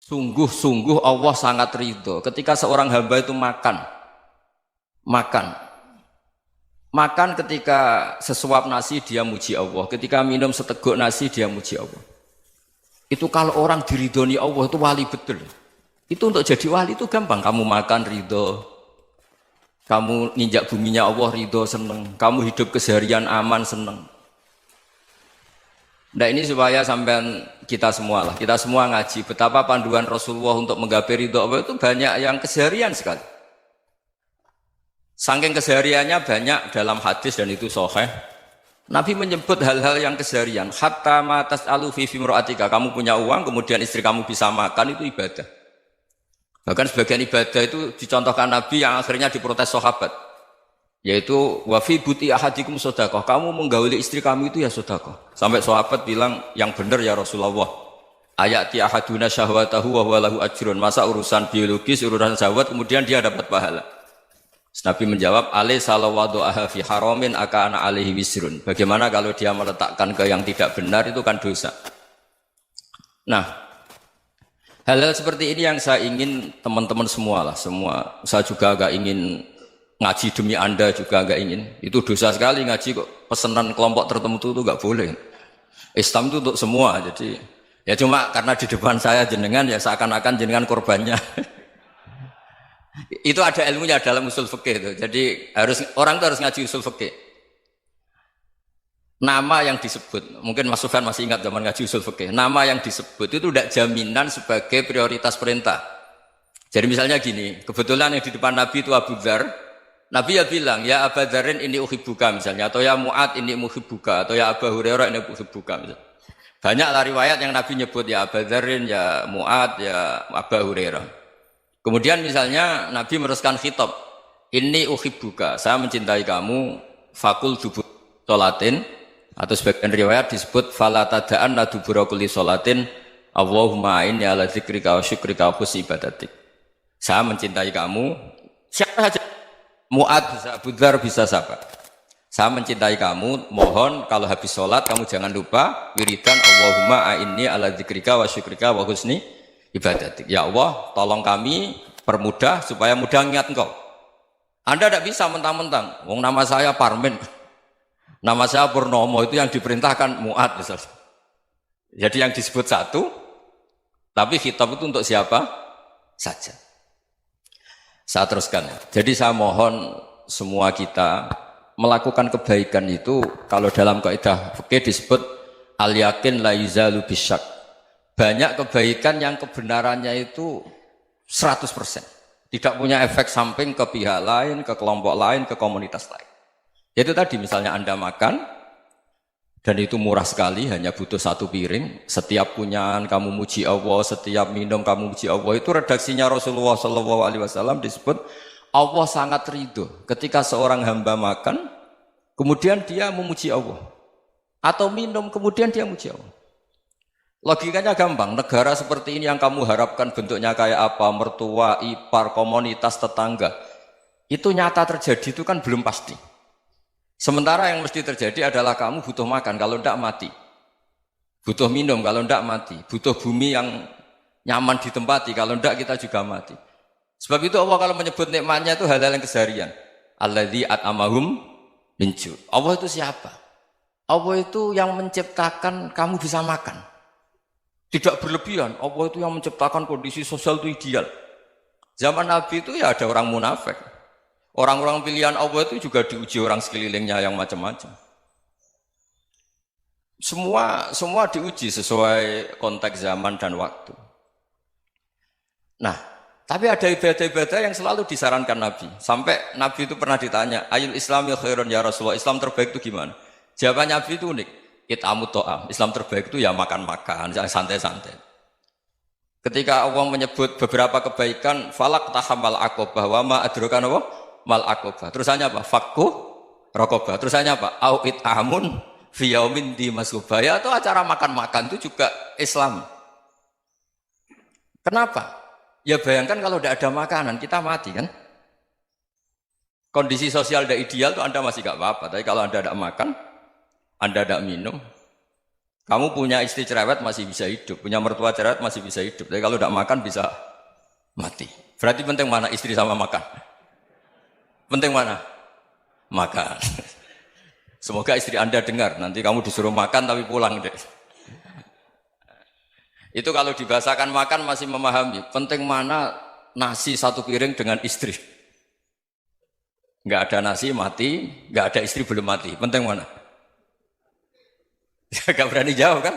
Sungguh-sungguh Allah sangat ridho ketika seorang hamba itu makan ketika sesuap nasi dia muji Allah, ketika minum seteguk nasi dia muji Allah. Itu kalau orang diridhoni Allah itu wali betul. Itu untuk jadi wali itu gampang, kamu makan ridho, kamu nginjak buminya Allah ridho seneng, kamu hidup keseharian aman seneng. Nah ini supaya sampean kita semua ngaji betapa panduan Rasulullah untuk menggapai ridho Allah itu banyak yang keseharian sekali. Saking kesehariannya banyak dalam hadis dan itu sahih. Nabi menyebut hal-hal yang keseharian. Hatta ma tas'alu fi fimra'atika. Kamu punya uang kemudian istri kamu bisa makan itu ibadah. Bahkan sebagian ibadah itu dicontohkan Nabi yang akhirnya diprotes sahabat. Yaitu wa fi buti ahadikum sedekah. Kamu menggauli istri kamu itu ya sedekah. Sampai sahabat bilang yang benar ya Rasulullah. Ayati ahaduna syahwatahu wa huwa lahu ajrun. Masa urusan biologis, urusan syahwat kemudian dia dapat pahala. Nabi menjawab, alaysa lawadu'aha fi haramin akana alaihi wisrun. Bagaimana kalau dia meletakkan ke yang tidak benar itu kan dosa. Nah, hal-hal seperti ini yang saya ingin teman-teman semua. Saya juga agak ingin ngaji demi Anda juga agak ingin. Itu dosa sekali ngaji kok pesanan kelompok tertentu itu enggak boleh. Islam itu untuk semua. Jadi ya cuma karena di depan saya jenengan ya seakan-akan jenengan korbannya. Itu ada ilmunya dalam usul fikih itu. Jadi orang itu harus ngaji usul fikih. Nama yang disebut, mungkin Mas Sufyan masih ingat zaman ngaji usul fikih. Nama yang disebut itu tidak jaminan sebagai prioritas perintah. Jadi misalnya gini, kebetulan yang di depan Nabi itu Abu Dzar. Nabi ya bilang, ya Abu Dzarin ini uhibbuka misalnya, atau ya Mu'ad ini uhibbuka, atau ya Abu Hurairah ini uhibbuka misalnya. Banyaklah riwayat yang Nabi nyebut ya Abu Dzarin, ya Mu'ad, ya Abu Hurairah. Kemudian misalnya Nabi meneruskan khitab, ini uhibbuka, saya mencintai kamu, fakul dubur sholatin, atau sebagian riwayat disebut fala tada'anna dubura kulli sholatin, Allahumma inni ala dzikrika wa syukrika wa husni ibadatik. Saya mencintai kamu, siapa saja. Mu'ad bisa, Abu Dzar bisa siapa? Saya mencintai kamu, mohon kalau habis sholat kamu jangan lupa wiridan Allahumma a'inni ala dzikrika wa syukrika wa husni ibadatik. Ya Allah, tolong kami permudah supaya mudah ingat engkau. Anda tidak bisa mentang-mentang, wong nama saya Parmin, nama saya Purnomo, itu yang diperintahkan Mu'ad misalnya. Jadi yang disebut satu, tapi khitab itu untuk siapa saja. Saya teruskan. Jadi saya mohon semua kita melakukan kebaikan itu kalau dalam kaidah fikih disebut al yakin la yuzalu bisyak. Banyak kebaikan yang kebenarannya itu 100%. Tidak punya efek samping ke pihak lain, ke kelompok lain, ke komunitas lain. Itu tadi misalnya Anda makan dan itu murah sekali, hanya butuh satu piring. Setiap kunyahan kamu muji Allah, setiap minum kamu muji Allah. Itu redaksinya Rasulullah SAW disebut Allah sangat ridho ketika seorang hamba makan, kemudian dia memuji Allah, atau minum kemudian dia muji Allah. Logikanya gampang. Negara seperti ini yang kamu harapkan bentuknya kayak apa, mertua, ipar, komunitas, tetangga, itu nyata terjadi itu kan belum pasti. Sementara yang mesti terjadi adalah kamu butuh makan, kalau tidak mati. Butuh minum, kalau tidak mati. Butuh bumi yang nyaman ditempati, kalau tidak kita juga mati. Sebab itu Allah kalau menyebut nikmatnya itu hal-hal yang keseharian. Alladzi at'amahum min ju'. Allah itu siapa? Allah itu yang menciptakan kamu bisa makan. Tidak berlebihan. Allah itu yang menciptakan kondisi sosial itu ideal. Zaman Nabi itu ya ada orang munafik. Orang-orang pilihan Allah itu juga diuji orang sekelilingnya yang macam-macam. Semua diuji sesuai konteks zaman dan waktu. Nah, tapi ada ibadah-ibadah yang selalu disarankan Nabi. Sampai Nabi itu pernah ditanya, ayul islami khairun ya Rasulullah, Islam terbaik itu gimana? Jawaban Nabi itu unik. It'amut to'am. Islam terbaik itu ya makan-makan, santai-santai. Ketika Allah menyebut beberapa kebaikan, falak tahamal aqobah wa ma adrokan apa? Mal aqobah. Terusannya apa? Fakku raqobah. Terusannya apa? Au it'amun fi yaumin di masubah. Ya, itu acara makan-makan itu juga Islam. Kenapa? Ya bayangkan kalau tidak ada makanan, kita mati kan? Kondisi sosial tidak ideal itu Anda masih gak apa-apa. Tapi kalau Anda tidak makan, Anda tidak minum, Kamu punya istri cerewet masih bisa hidup, punya mertua cerewet masih bisa hidup. Tapi kalau tidak makan bisa mati. Berarti penting mana istri sama makan? Penting mana? Makan. Semoga istri Anda dengar, nanti kamu disuruh makan tapi pulang deh. Itu kalau dibahasakan makan masih memahami. Penting mana nasi satu piring dengan istri. Nggak ada nasi mati, nggak ada istri belum mati. Penting mana? Gak berani jawab kan?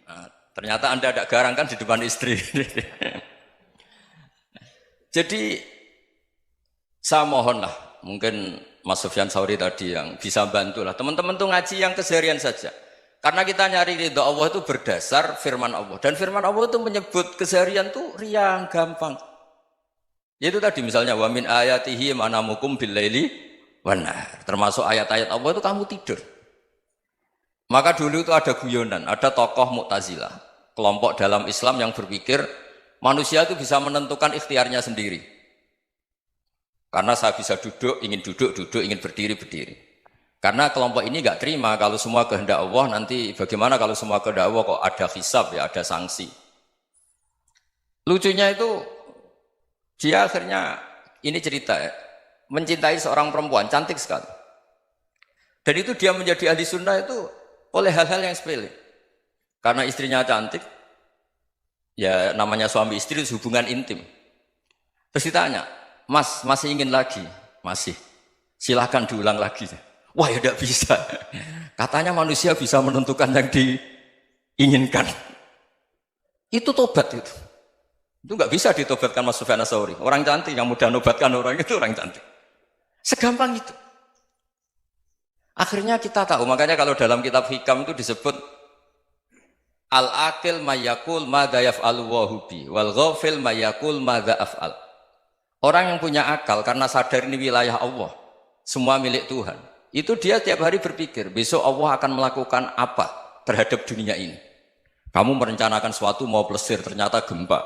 Nah, ternyata Anda ada garang kan di depan istri. Jadi saya mohonlah, mungkin Mas Sufyan Sauri tadi yang bisa bantulah. Teman-teman tuh ngaji yang keseharian saja. Karena kita nyari ridha Allah itu berdasar firman Allah. Dan firman Allah itu menyebut keseharian tuh riang, gampang. Yaitu tadi misalnya wa min ayatihi manamukum bil laili wan nahar. Termasuk ayat-ayat Allah itu kamu tidur. Maka dulu itu ada guyonan, ada tokoh Mu'tazilah, kelompok dalam Islam yang berpikir manusia itu bisa menentukan ikhtiarnya sendiri. Karena saya bisa duduk, ingin berdiri, berdiri. Karena kelompok ini nggak terima kalau semua kehendak Allah, nanti bagaimana kalau semua kehendak Allah kok ada hisab ya, ada sanksi. Lucunya itu dia akhirnya, ini cerita ya, mencintai seorang perempuan, cantik sekali. Dan itu dia menjadi ahli sunnah itu oleh hal-hal yang sepele. Karena istrinya cantik, ya namanya suami istri itu hubungan intim. Terus ditanya, Mas, masih ingin lagi? Masih. Silahkan diulang lagi. Wah ya tidak bisa. Katanya manusia bisa menentukan yang diinginkan. Itu tobat itu. Itu nggak bisa ditobatkan Mas Sufyan Ats-Tsauri. Orang cantik yang mudah nobatkan orang itu orang cantik. Segampang itu. Akhirnya kita tahu, makanya kalau dalam kitab Hikam itu disebut al-aqil mayyakul madza yaf'alu wa hubi wal ghafil mayyakul madza af'al. Orang yang punya akal karena sadar ini wilayah Allah, semua milik Tuhan. Itu dia tiap hari berpikir, besok Allah akan melakukan apa terhadap dunia ini. Kamu merencanakan sesuatu mau plesir, ternyata gempa.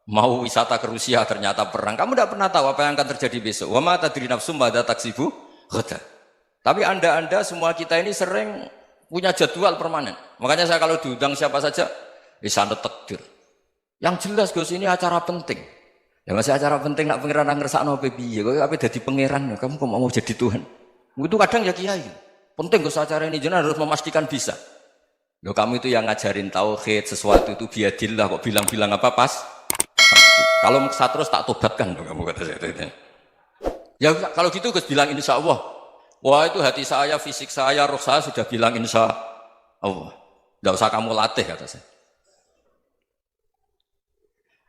Mau wisata ke Rusia, ternyata perang. Kamu tidak pernah tahu apa yang akan terjadi besok. Wa ma tadri nafsum madza taksibu ghadan. Tapi anda semua kita ini sering punya jadwal permanen. Makanya saya kalau diundang siapa saja, sana takdir. Yang jelas Gus ini acara penting. Ya masih acara penting nak pangeran ngersakno piye? Kok ape dadi pangeran? Kamu kok mau jadi Tuhan? Itu kadang ya kiai. Penting Gus acara ini jenengan harus memastikan bisa. Loh kamu itu yang ngajarin tauhid, sesuatu itu biadillah kok bilang-bilang apa pas? Kalau maksa terus tak tobatkan loh kamu kata saya. Ya kalau gitu Gus bilang insya Allah. Wah itu hati saya, fisik saya, roh saya sudah bilang insya Allah. Tidak usah kamu latih kata saya.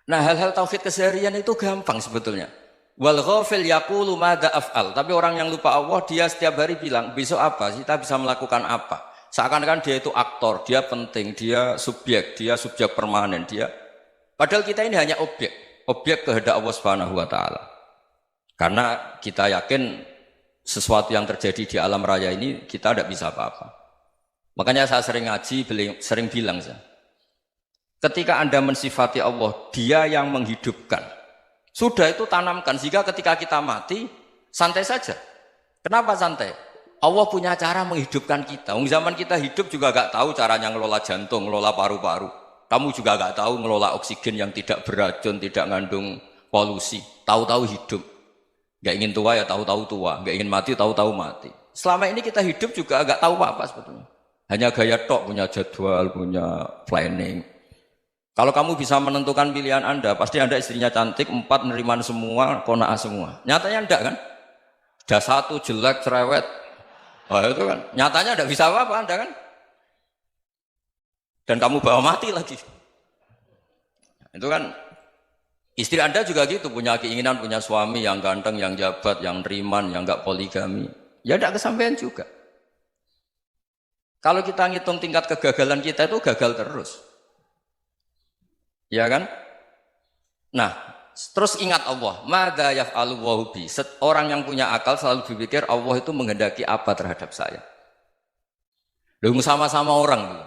Nah hal-hal tauhid keseharian itu gampang sebetulnya. Wal ghafil yaqulu madza af'al. Tapi orang yang lupa Allah dia setiap hari bilang besok apa? Kita bisa melakukan apa? Seakan-akan dia itu aktor, dia penting, dia subjek permanen, dia. Padahal kita ini hanya objek kehendak Allah Subhanahu wa taala. Karena kita yakin sesuatu yang terjadi di alam raya ini kita tidak bisa apa-apa. Makanya saya sering ngaji, sering bilang saya. Ketika Anda mensifati Allah, Dia yang menghidupkan. Sudah itu tanamkan sehingga ketika kita mati santai saja. Kenapa santai? Allah punya cara menghidupkan kita. Zaman kita hidup juga gak tahu caranya ngelola jantung, ngelola paru-paru. Kamu juga gak tahu ngelola oksigen yang tidak beracun, tidak ngandung polusi. Tahu-tahu hidup. Gak ingin tua ya tahu-tahu tua. Gak ingin mati tahu-tahu mati. Selama ini kita hidup juga gak tahu apa-apa sebetulnya. Hanya gaya tok, punya jadwal, punya planning. Kalau kamu bisa menentukan pilihan Anda, pasti Anda istrinya cantik, 4 neriman semua, kona'ah semua. Nyatanya enggak kan? Sudah 1 jelek, cerewet. Oh itu kan, nyatanya enggak bisa apa-apa Anda kan? Dan kamu bawa mati lagi. Itu kan, istri Anda juga gitu, punya keinginan, punya suami yang ganteng, yang jabat, yang neriman, yang enggak poligami. Ya enggak kesampaian juga. Kalau kita ngitung tingkat kegagalan kita itu gagal terus. Ya kan? Nah, terus ingat Allah, madza yaf'alu wa bi. Orang yang punya akal selalu berpikir Allah itu menghendaki apa terhadap saya. Lalu sama-sama orang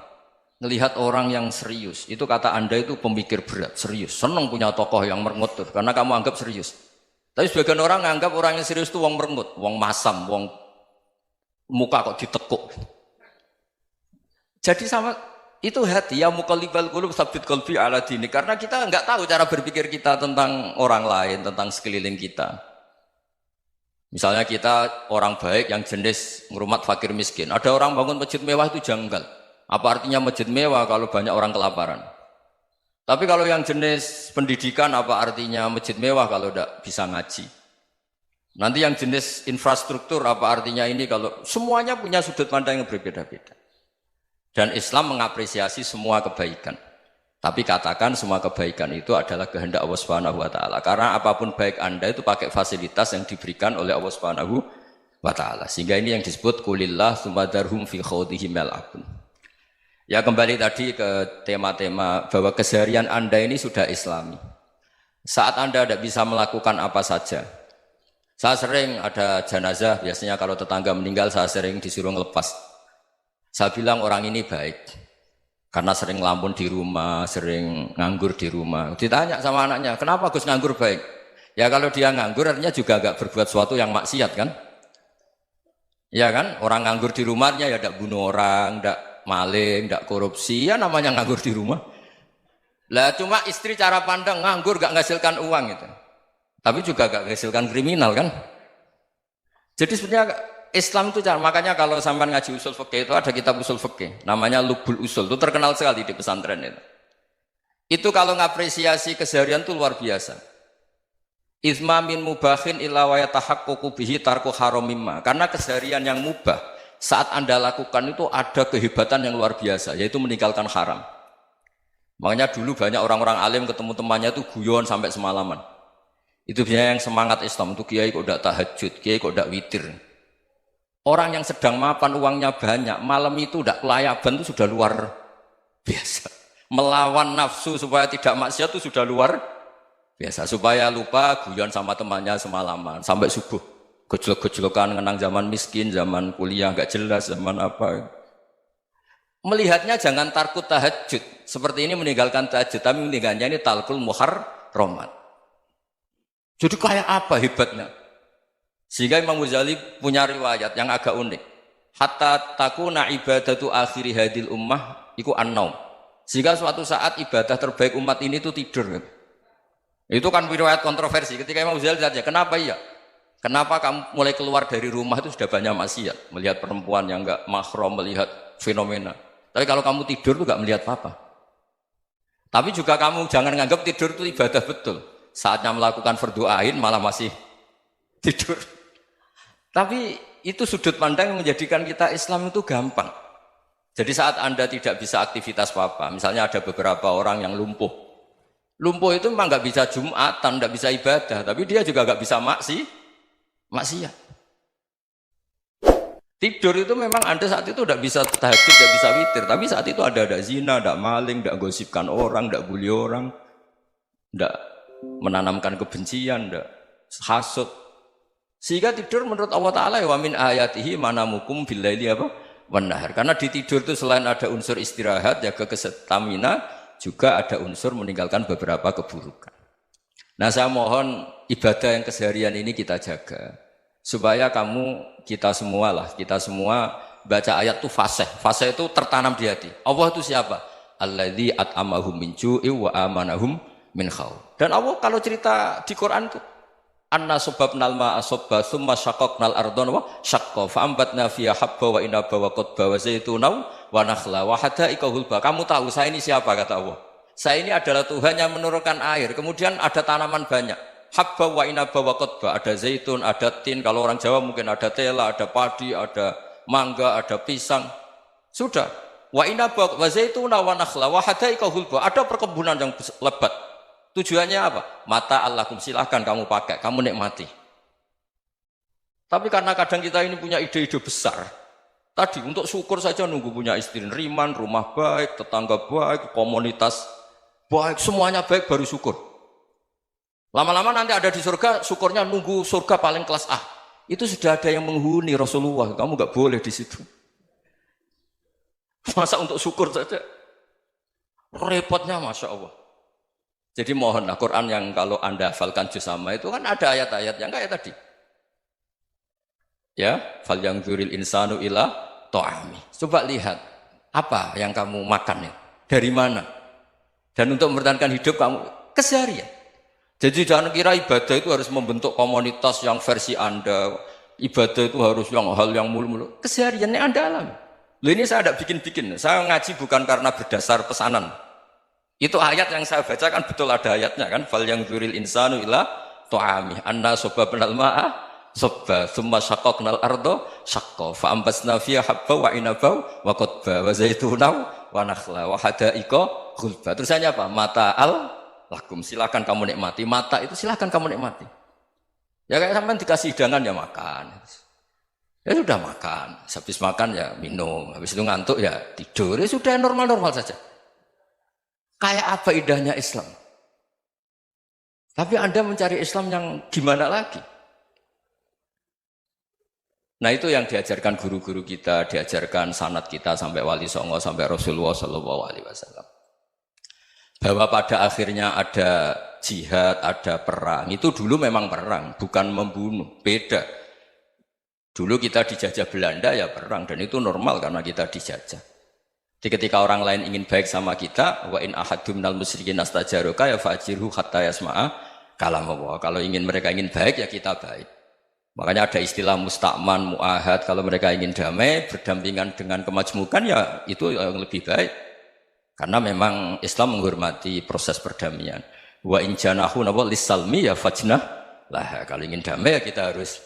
melihat orang yang serius. Itu kata Anda itu pemikir berat, serius. Senang punya tokoh yang merengut tuh, karena kamu anggap serius. Tapi sebagian orang anggap orang yang serius itu wong merengut, wong masam, wong muka kok ditekuk. Jadi sama itu hati ya muqallibal qulub tsabbit qalbi ala dini, karena kita nggak tahu cara berpikir kita tentang orang lain, tentang sekeliling kita. Misalnya kita orang baik yang jenis ngrumat fakir miskin, ada orang bangun masjid mewah itu janggal. Apa artinya masjid mewah kalau banyak orang kelaparan? Tapi kalau yang jenis pendidikan, apa artinya masjid mewah kalau tidak bisa ngaji? Nanti yang jenis infrastruktur, apa artinya ini kalau semuanya punya sudut pandang yang berbeda-beda. Dan Islam mengapresiasi semua kebaikan. Tapi katakan semua kebaikan itu adalah kehendak Allah Subhanahu wa taala. Karena apapun baik Anda itu pakai fasilitas yang diberikan oleh Allah Subhanahu wa taala. Sehingga ini yang disebut kulillah sumadarhum fi khawdihim yal'abun. Ya kembali tadi ke tema-tema bahwa keseharian Anda ini sudah Islami. Saat Anda tidak bisa melakukan apa saja. Saya sering ada jenazah, biasanya kalau tetangga meninggal saya sering disuruh ngelepas. Saya bilang orang ini baik. Karena sering ngelamun di rumah, sering nganggur di rumah. Ditanya sama anaknya, kenapa Gus nganggur baik? Ya kalau dia nganggur artinya juga agak berbuat sesuatu yang maksiat kan? Ya kan? Orang nganggur di rumahnya ya tidak bunuh orang, tidak maling, tidak korupsi, ya namanya nganggur di rumah. Lah cuma istri cara pandang nganggur gak menghasilkan uang itu. Tapi juga gak menghasilkan kriminal kan? Jadi sebenarnya Islam itu cara, makanya kalau sampai ngaji usul fikih itu ada kitab usul fikih, namanya Lubul Usul, itu terkenal sekali di pesantren itu. Itu kalau ngapresiasi keseharian itu luar biasa. Izma min mubahin illa wa yatahaqqaqu bihi tarku haramimma. Karena keseharian yang mubah saat Anda lakukan itu ada kehebatan yang luar biasa, yaitu meninggalkan haram. Makanya dulu banyak orang-orang alim ketemu temannya itu guyon sampai semalaman. Itu biasanya yang semangat Islam itu kiai kok tidak tahajud, kiai kok tidak witir. Orang yang sedang mapan uangnya banyak, malam itu tidak kelayaban itu sudah luar biasa. Melawan nafsu supaya tidak maksiat itu sudah luar biasa. Supaya lupa guyon sama temannya semalaman sampai subuh. Gejlok-gejlokan ngenang zaman miskin, zaman kuliah nggak jelas, zaman apa. Melihatnya jangan tarkut tahajud. Seperti ini meninggalkan tahajud, tapi meninggalkannya ini talkul muharramat. Jadi kayak apa hebatnya? Sehingga Imam Ghazali punya riwayat yang agak unik. Hatta takuna ibadatu akhiri hadil ummah iku an-naum. Sehingga suatu saat ibadah terbaik umat ini itu tidur. Itu kan riwayat kontroversi. Ketika Imam Ghazali tanya, kenapa iya? Kenapa kamu mulai keluar dari rumah itu sudah banyak maksiat? Melihat perempuan yang enggak mahram, melihat fenomena. Tapi kalau kamu tidur itu enggak melihat apa-apa. Tapi juga kamu jangan nganggap tidur itu ibadah betul. Saatnya melakukan fardu ain malah masih tidur. Tapi itu sudut pandang yang menjadikan kita Islam itu gampang. Jadi saat Anda tidak bisa aktivitas apa-apa, misalnya ada beberapa orang yang lumpuh. Lumpuh itu memang nggak bisa Jumatan, nggak bisa ibadah, tapi dia juga nggak bisa maksiat. Tidur itu memang Anda saat itu tidak bisa tahajud, tidak bisa witir, tapi saat itu ada zina, ada maling, ada gosipkan orang, ada bully orang, ada menanamkan kebencian, ada hasud. Sehingga tidur menurut Allah Ta'ala ya wa min ayatihi manamukum billaili apa? Wan nahar. Karena di tidur itu selain ada unsur istirahat, jaga kestamina, juga ada unsur meninggalkan beberapa keburukan. Nah saya mohon ibadah yang keseharian ini kita jaga. Supaya kita semua baca ayat itu fasih. Fasih itu tertanam di hati. Allah itu siapa? Alladzi at'amahum min ju'i wa amanahum min khauf. Dan Allah kalau cerita di Quran itu anna subabnal ma'a subba thumma syaqaqnal ardha wa syaqqa fa ambatna fiha habba wa inaba wa qadba wa zaituna wa nakhla wa hadaika hulba. Kamu tahu saya ini siapa kata Allah? Saya ini adalah Tuhan yang menurunkan air, kemudian ada tanaman banyak. Habba wa inaba wa qadba, ada zaitun, ada tin, kalau orang Jawa mungkin ada tela, ada padi, ada mangga, ada pisang. Sudah. Wa inaba wa zaituna wa nakhla wa hadaika hulba. Ada perkebunan yang lebat. Tujuannya apa? Mata Allahkum, silahkan kamu pakai, kamu nikmati. Tapi karena kadang kita ini punya ide-ide besar. Tadi untuk syukur saja nunggu punya istri riman, rumah baik, tetangga baik, komunitas baik, semuanya baik baru syukur. Lama-lama nanti ada di surga, syukurnya nunggu surga paling kelas A. Itu sudah ada yang menghuni Rasulullah, kamu nggak boleh di situ. Masa untuk syukur saja? Repotnya Masya Allah. Jadi mohonlah Quran yang kalau Anda hafalkan juz sama itu kan ada ayat-ayat yang kayak tadi. Ya, fal yang dzuril insanu ila ta'ami. Coba lihat Apa yang kamu makan ya? Dari mana? Dan untuk mempertahankan hidup kamu keseharian. Jadi jangan kira ibadah itu harus membentuk komunitas yang versi Anda. Ibadah itu harus yang hal yang mulu-mulu. Kesehariannya Anda alami. Loh ini saya tidak bikin-bikin. Saya ngaji bukan karena berdasar pesanan. Itu ayat yang saya baca kan betul ada ayatnya kan. Fal yang dzuril insanu ila tu'ami anna sababnal ma'a sabba thumma syaqqaqnal ardo syaqqa fa ambasna fiha habba wa inaba wa qadba wa zaituna wa nakhla wa hadaiqa ghulba. Terusannya apa? Mata'al lakum, silakan kamu nikmati. Mata itu silakan kamu nikmati. Ya kayak sampean dikasih hidangan ya makan. Ya sudah makan, habis makan ya minum, habis itu ngantuk ya tidur. Ya sudah normal-normal saja. Kayak apa indahnya Islam? Tapi Anda mencari Islam yang gimana lagi? Nah itu yang diajarkan guru-guru kita, diajarkan sanad kita sampai Wali Songo, sampai Rasulullah SAW. Bahwa pada akhirnya ada jihad, ada perang. Itu dulu memang perang, bukan membunuh, beda. Dulu kita dijajah Belanda ya perang, dan itu normal karena kita dijajah. Jadi ketika orang lain ingin baik sama kita, wa in ahadum minal musyrikin astajaroka ya fajirhu hatta yasma'a kalam Allah. Kalau mereka ingin baik ya kita baik. Makanya ada istilah musta'man, mu'ahad. Kalau mereka ingin damai, berdampingan dengan kemajmukan ya itu yang lebih baik. Karena memang Islam menghormati proses perdamaian. Wa in janahu lis-salmi ya fajnah lah. Kalau ingin damai ya kita harus